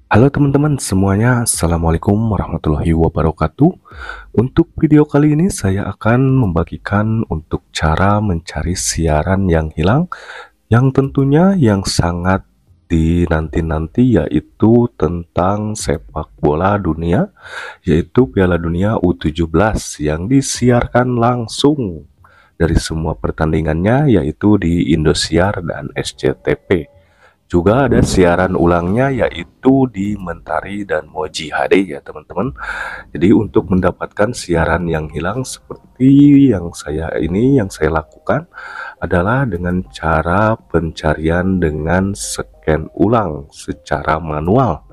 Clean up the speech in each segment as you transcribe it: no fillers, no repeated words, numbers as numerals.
Halo teman-teman semuanya, Assalamualaikum warahmatullahi wabarakatuh. Untuk video kali ini saya akan membagikan untuk cara mencari siaran yang hilang, yang tentunya yang sangat dinanti-nanti, yaitu tentang sepak bola dunia, yaitu Piala Dunia U17 yang disiarkan langsung dari semua pertandingannya, yaitu di Indosiar dan SCTV. Juga ada siaran ulangnya yaitu di Mentari dan Moji HD ya teman-teman. Jadi untuk mendapatkan siaran yang hilang seperti yang saya lakukan adalah dengan cara pencarian dengan scan ulang secara manual.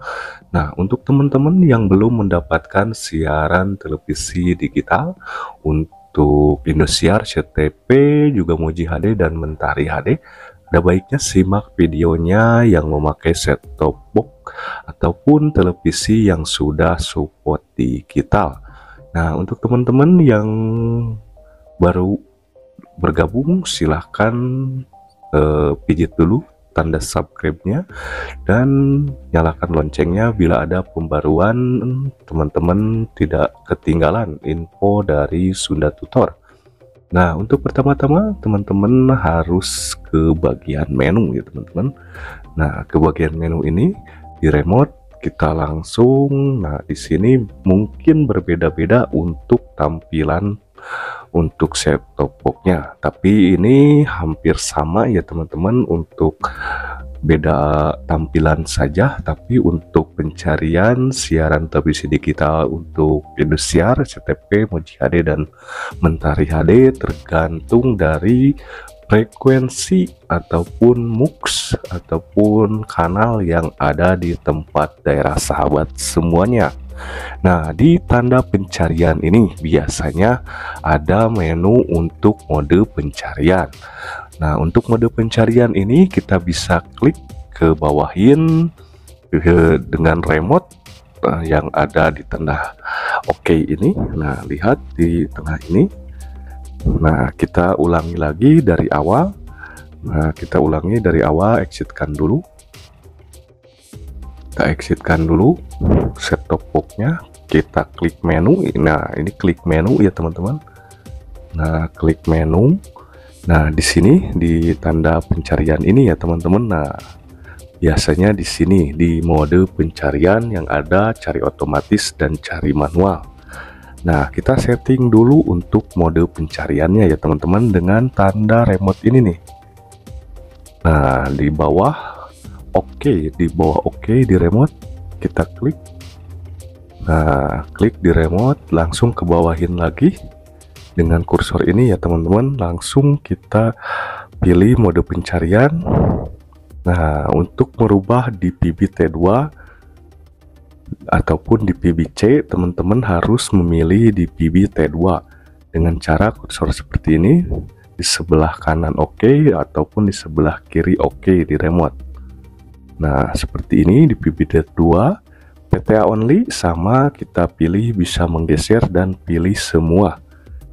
Nah, untuk teman-teman yang belum mendapatkan siaran televisi digital untuk Indosiar, CTP, juga Moji HD dan Mentari HD, ada baiknya simak videonya yang memakai set-top box ataupun televisi yang sudah support digital. Nah, untuk teman-teman yang baru bergabung, silahkan pijit dulu tanda subscribe-nya dan nyalakan loncengnya bila ada pembaruan, teman-teman tidak ketinggalan info dari Sunda Tutor. Nah, untuk pertama-tama teman-teman harus ke bagian menu ya teman-teman. Nah, ke bagian menu ini di remote kita langsung, nah di sini mungkin berbeda-beda untuk tampilan untuk set-top box-nya, tapi ini hampir sama ya teman-teman, untuk beda tampilan saja. Tapi untuk pencarian siaran televisi digital untuk Indosiar, CTP, Moji HD dan Mentari HD tergantung dari frekuensi ataupun MUX ataupun kanal yang ada di tempat daerah sahabat semuanya. Nah, di tanda pencarian ini biasanya ada menu untuk mode pencarian. Nah, untuk mode pencarian ini kita bisa klik ke bawahin dengan remote yang ada di tanda OK ini. Nah, lihat di tengah ini. Nah, kita ulangi lagi dari awal. Nah, kita ulangi dari awal, exitkan dulu. Kita exitkan dulu set-top box-nya, kita klik menu. Nah, ini klik menu ya teman-teman. Nah, klik menu. Nah, di sini di tanda pencarian ini ya teman-teman. Nah, biasanya di sini di mode pencarian yang ada cari otomatis dan cari manual. Nah, kita setting dulu untuk mode pencariannya ya teman-teman dengan tanda remote ini nih. Nah, di bawah OK, di bawah OK di remote kita klik. Nah, klik di remote, langsung ke bawahin lagi dengan kursor ini ya teman-teman. Langsung kita pilih mode pencarian. Nah, untuk merubah di PBT2 ataupun di PBC, teman-teman harus memilih di PBT2 dengan cara kursor seperti ini, di sebelah kanan OK ataupun di sebelah kiri OK di remote. Nah, seperti ini di PBT2. PTA only sama kita pilih bisa menggeser dan pilih semua,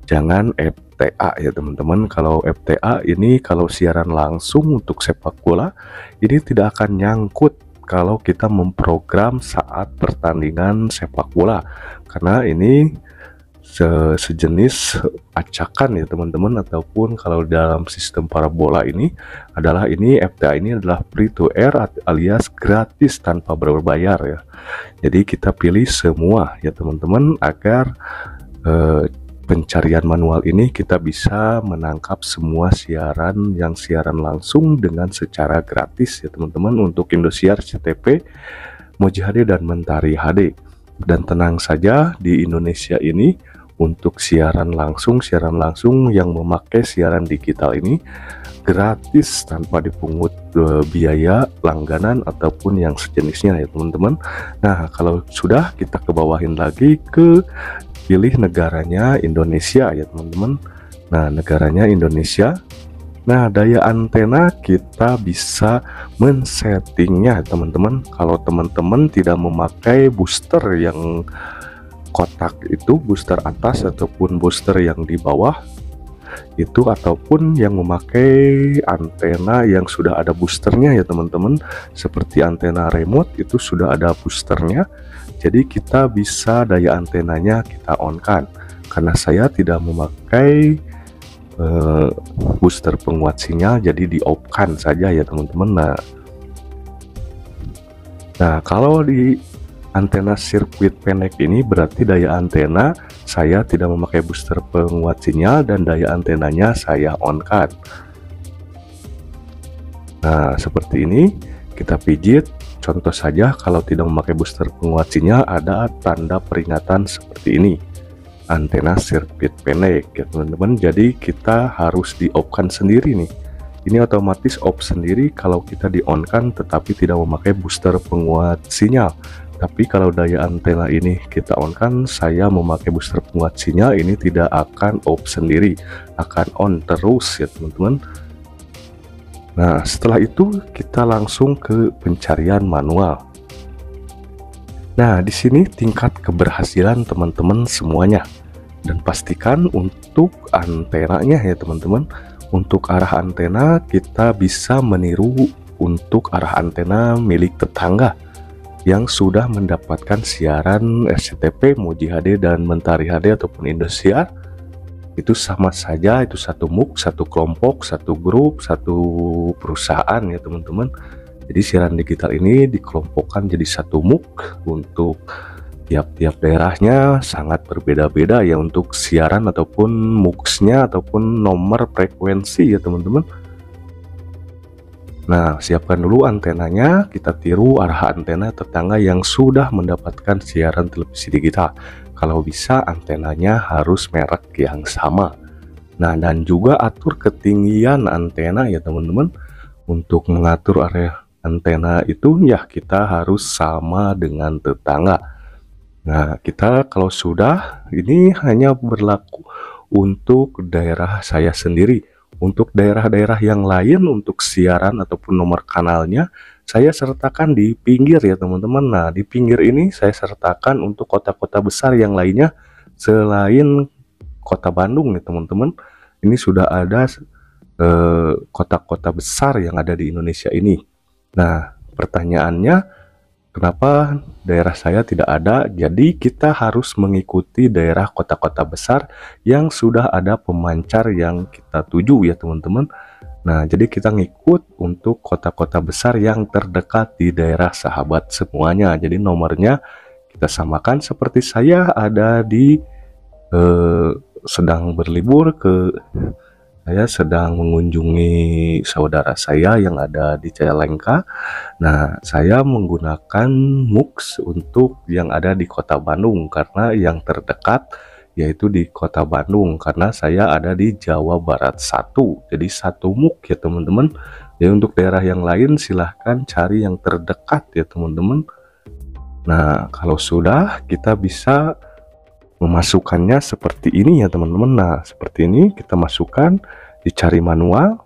jangan FTA ya teman-teman. Kalau FTA ini kalau siaran langsung untuk sepak bola ini tidak akan nyangkut kalau kita memprogram saat pertandingan sepak bola, karena ini sejenis acakan ya teman-teman. Ataupun kalau dalam sistem parabola ini adalah FTA ini adalah free to air alias gratis tanpa berbayar ya. Jadi kita pilih semua ya teman-teman agar pencarian manual ini kita bisa menangkap semua siaran yang siaran langsung dengan secara gratis ya teman-teman, untuk Indosiar, CTP, Moji HD dan Mentari HD. Dan tenang saja, di Indonesia ini untuk siaran langsung yang memakai siaran digital ini gratis tanpa dipungut biaya langganan ataupun yang sejenisnya ya teman-teman. Nah, kalau sudah, kita ke bawahin lagi ke pilih negaranya Indonesia ya teman-teman. Nah, negaranya Indonesia. Nah, daya antena kita bisa men-settingnya teman-teman. Kalau teman-teman tidak memakai booster yang kotak itu, booster atas ataupun booster yang di bawah, itu ataupun yang memakai antena yang sudah ada boosternya ya teman-teman, seperti antena remote itu sudah ada boosternya, jadi kita bisa daya antenanya kita on kan. Karena saya tidak memakai booster penguat sinyal, jadi di off kan saja ya teman-teman. Nah kalau di antena sirkuit pendek ini berarti daya antena saya tidak memakai booster penguat sinyal dan daya antenanya saya on kan. Nah seperti ini kita pijit. Contoh saja kalau tidak memakai booster penguat sinyal ada tanda peringatan seperti ini, antena sirkuit pendek ya teman-teman. Jadi kita harus di off kan sendiri nih, ini otomatis off sendiri kalau kita di on kan tetapi tidak memakai booster penguat sinyal. Tapi kalau daya antena ini kita on kan, saya memakai booster penguat sinyal, ini tidak akan off sendiri, akan on terus ya teman-teman. Nah setelah itu kita langsung ke pencarian manual. Nah di sini tingkat keberhasilan teman-teman semuanya, dan pastikan untuk antenanya ya teman-teman. Untuk arah antena kita bisa meniru untuk arah antena milik tetangga yang sudah mendapatkan siaran SCTP, Muji HD dan Mentari HD ataupun Indosiar. Itu sama saja, itu satu MUK, satu kelompok, satu grup, satu perusahaan ya teman-teman. Jadi siaran digital ini dikelompokkan jadi satu MUK. Untuk tiap-tiap daerahnya sangat berbeda-beda ya untuk siaran ataupun MUX-nya ataupun nomor frekuensi ya teman-teman. Nah siapkan dulu antenanya, kita tiru arah antena tetangga yang sudah mendapatkan siaran televisi digital. Kalau bisa antenanya harus merek yang sama. Nah dan juga atur ketinggian antena ya teman-teman. Untuk mengatur area antena itu ya kita harus sama dengan tetangga. Nah kita kalau sudah, ini hanya berlaku untuk daerah saya sendiri. Untuk daerah-daerah yang lain untuk siaran ataupun nomor kanalnya saya sertakan di pinggir ya teman-teman. Nah di pinggir ini saya sertakan untuk kota-kota besar yang lainnya selain kota Bandung nih teman-teman. Ini sudah ada kota-kota besar yang ada di Indonesia ini. Nah pertanyaannya, kenapa daerah saya tidak ada? Jadi kita harus mengikuti daerah kota-kota besar yang sudah ada pemancar yang kita tuju ya teman-teman. Nah jadi kita ngikut untuk kota-kota besar yang terdekat di daerah sahabat semuanya. Jadi nomornya kita samakan, seperti saya ada di sedang berlibur saya sedang mengunjungi saudara saya yang ada di Cicalengka. Nah, saya menggunakan MUX untuk yang ada di kota Bandung karena yang terdekat yaitu di kota Bandung, karena saya ada di Jawa Barat 1. Jadi satu MUX ya teman-teman. Jadi untuk daerah yang lain silahkan cari yang terdekat ya teman-teman. Nah, kalau sudah kita bisa memasukkannya seperti ini ya teman-teman. Nah seperti ini kita masukkan, dicari manual.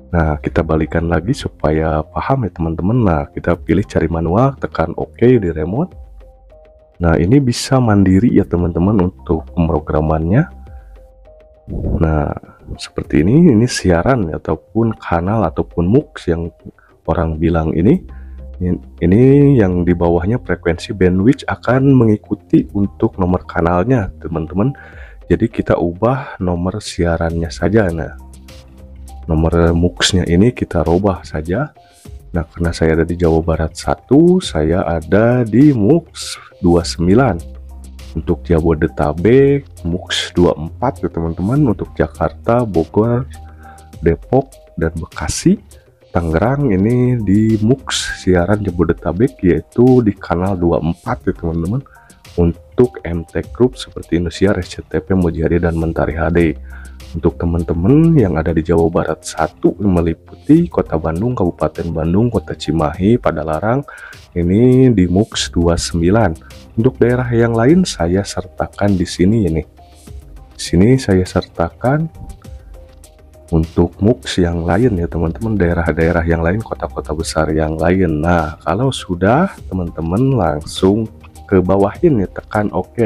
Nah kita balikan lagi supaya paham ya teman-teman. Nah kita pilih cari manual, tekan OK di remote. Nah ini bisa mandiri ya teman-teman untuk pemrogramannya. Nah seperti ini siaran ataupun kanal ataupun MUX yang orang bilang ini yang di bawahnya frekuensi bandwidth akan mengikuti untuk nomor kanalnya teman-teman. Jadi kita ubah nomor siarannya saja. Nah nomor MUX-nya ini kita rubah saja. Nah karena saya ada di Jawa Barat 1, saya ada di MUX 29. Untuk Jabodetabek MUX 24 ya teman-teman. Untuk Jakarta, Bogor, Depok dan Bekasi, Tangerang ini di MUX siaran Jabodetabek yaitu di kanal 24 ya teman-teman. Untuk MT Group seperti Indosiar, SCTP, Muji HD dan Mentari HD. Untuk teman-teman yang ada di Jawa Barat 1 meliputi Kota Bandung, Kabupaten Bandung, Kota Cimahi, Padalarang, ini di MUX 29. Untuk daerah yang lain saya sertakan di sini ini. Di sini saya sertakan untuk MUX yang lain ya teman-teman, daerah-daerah yang lain, kota-kota besar yang lain. Nah kalau sudah teman-teman langsung ke bawahin ya, tekan OK.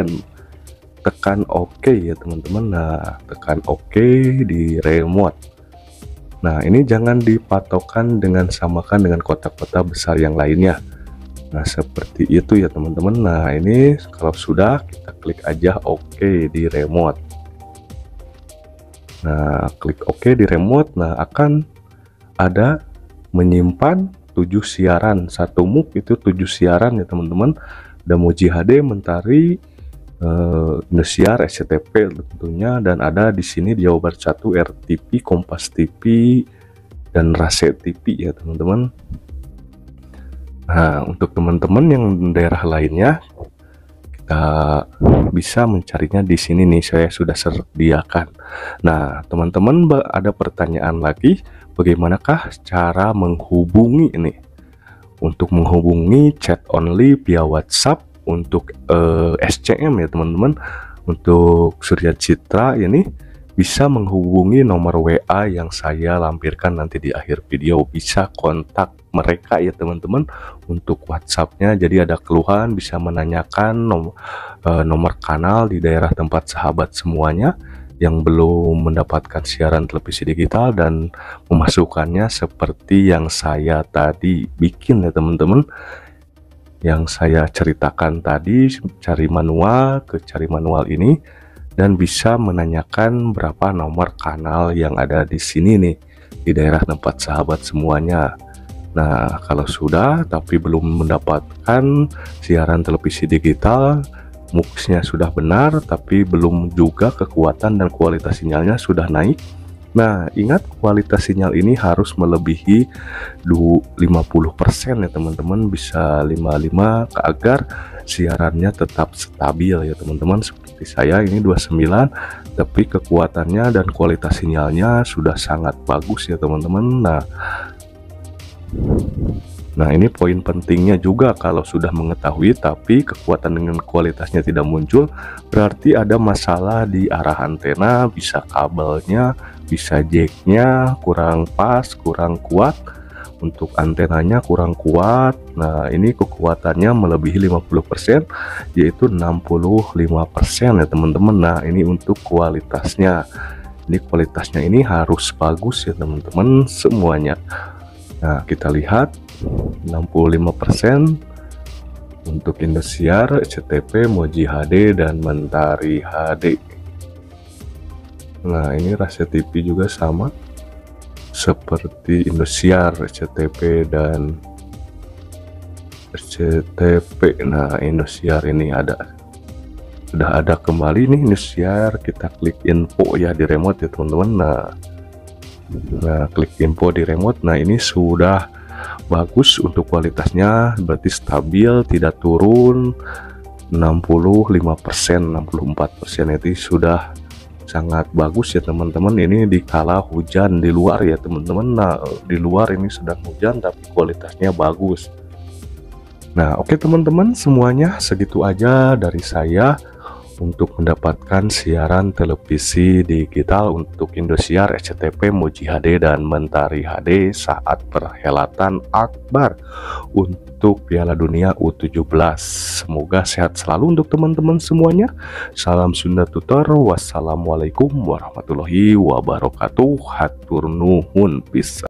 tekan OK ya teman-teman. Nah, tekan OK di remote. Nah, ini jangan dipatokan dengan samakan dengan kotak-kotak besar yang lainnya. Nah, seperti itu ya teman-teman. Nah, ini kalau sudah, kita klik aja OK di remote. Nah, klik OK di remote. Nah, akan ada menyimpan 7 siaran. Satu MUP itu 7 siaran ya teman-teman. Ada Moji HD, Mentari, Indosiar, SCTP tentunya, dan ada di sini di Jawa Barat 1 RTP, Kompas TV, dan Rase TV ya teman-teman. Nah, untuk teman-teman yang daerah lainnya, kita bisa mencarinya di sini nih, saya sudah sediakan. Nah, teman-teman ada pertanyaan lagi, bagaimanakah cara menghubungi ini? Untuk menghubungi chat only via WhatsApp untuk SCM ya teman-teman. Untuk Surya Citra ini bisa menghubungi nomor WA yang saya lampirkan nanti di akhir video. Bisa kontak mereka ya teman-teman untuk WhatsAppnya. Jadi ada keluhan bisa menanyakan nomor kanal di daerah tempat sahabat semuanya yang belum mendapatkan siaran televisi digital dan memasukkannya seperti yang saya tadi bikin ya teman-teman, yang saya ceritakan tadi. Cari manual ini dan bisa menanyakan berapa nomor kanal yang ada di sini nih di daerah tempat sahabat semuanya. Nah, kalau sudah tapi belum mendapatkan siaran televisi digital, MUX-nya sudah benar tapi belum juga kekuatan dan kualitas sinyalnya sudah naik. Nah, ingat kualitas sinyal ini harus melebihi 50% ya teman-teman, bisa 55 agar siarannya tetap stabil ya teman-teman. Seperti saya ini 29 tapi kekuatannya dan kualitas sinyalnya sudah sangat bagus ya teman-teman. Nah, ini poin pentingnya juga, kalau sudah mengetahui tapi kekuatan dengan kualitasnya tidak muncul, berarti ada masalah di arah antena, bisa kabelnya, bisa jacknya kurang pas, kurang kuat, untuk antenanya kurang kuat. Nah, ini kekuatannya melebihi 50%, yaitu 65% ya teman-teman. Nah, ini untuk kualitasnya. Ini kualitasnya ini harus bagus ya teman-teman semuanya. Nah, kita lihat 65% untuk Indosiar, SCTP, Moji HD, dan Mentari HD. Nah, ini Rase TV juga sama seperti Indosiar, SCTP, dan SCTP. Nah, Indosiar ini sudah ada kembali nih Indosiar. Kita klik info ya di remote ya teman-teman. Nah, klik info di remote. Nah, ini sudah bagus untuk kualitasnya, berarti stabil, tidak turun. 65%, 64% itu sudah sangat bagus ya teman-teman. Ini dikala hujan di luar ya teman-teman. Nah, di luar ini sedang hujan tapi kualitasnya bagus. Nah, oke teman-teman, semuanya segitu aja dari saya untuk mendapatkan siaran televisi digital untuk Indosiar, SCTP, Moji HD, dan Mentari HD saat perhelatan akbar untuk Piala Dunia U17. Semoga sehat selalu untuk teman-teman semuanya. Salam Sunda Tutor. Wassalamualaikum warahmatullahi wabarakatuh. Hatur nuhun. Peace.